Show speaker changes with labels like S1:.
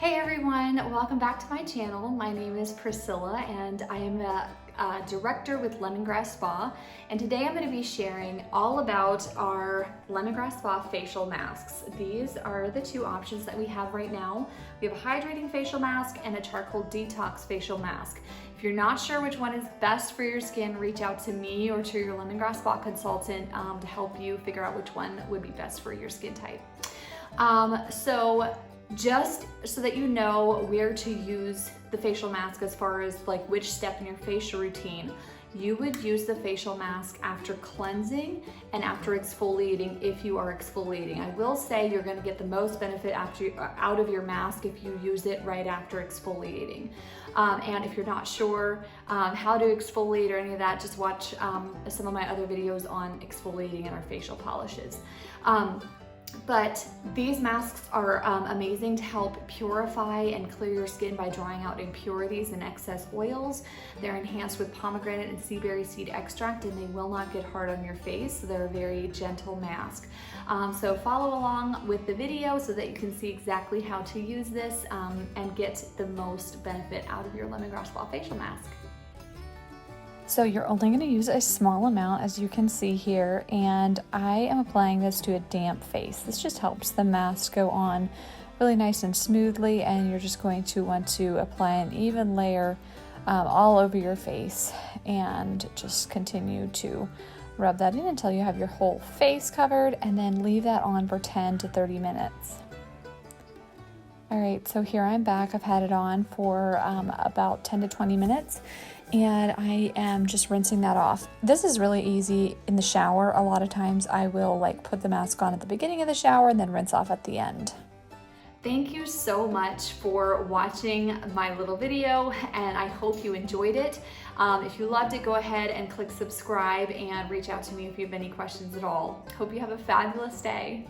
S1: Hey everyone, welcome back to my channel. My name is Priscilla and I am a director with Lemongrass Spa, and today I'm going to be sharing all about our Lemongrass Spa Facial Masks. These are the two options that we have right now. We have a hydrating facial mask and a charcoal detox facial mask. If you're not sure which one is best for your skin, reach out to me or to your Lemongrass Spa consultant to help you figure out which one would be best for your skin type. Just so that you know where to use the facial mask as far as like which step in your facial routine, you would use the facial mask after cleansing and after exfoliating if you are exfoliating. I will say you're going to get the most benefit out of your mask if you use it right after exfoliating. And if you're not sure how to exfoliate or any of that, just watch some of my other videos on exfoliating and our facial polishes. But these masks are amazing to help purify and clear your skin by drying out impurities and excess oils. They're enhanced with pomegranate and sea berry seed extract, and they will not get hard on your face. So they're a very gentle mask. So follow along with the video so that you can see exactly how to use this and get the most benefit out of your Lemongrass Spa facial mask.
S2: So you're only going to use a small amount, as you can see here, and I am applying this to a damp face. This just helps the mask go on really nice and smoothly, and you're just going to want to apply an even layer all over your face and just continue to rub that in until you have your whole face covered, and then leave that on for 10 to 30 minutes. Alright, so here I'm back. I've had it on for about 10 to 20 minutes, and I am just rinsing that off. This is really easy in the shower. A lot of times I will put the mask on at the beginning of the shower and then rinse off at the end.
S1: Thank you so much for watching my little video, and I hope you enjoyed it. If you loved it, go ahead and click subscribe and reach out to me if you have any questions at all. Hope you have a fabulous day.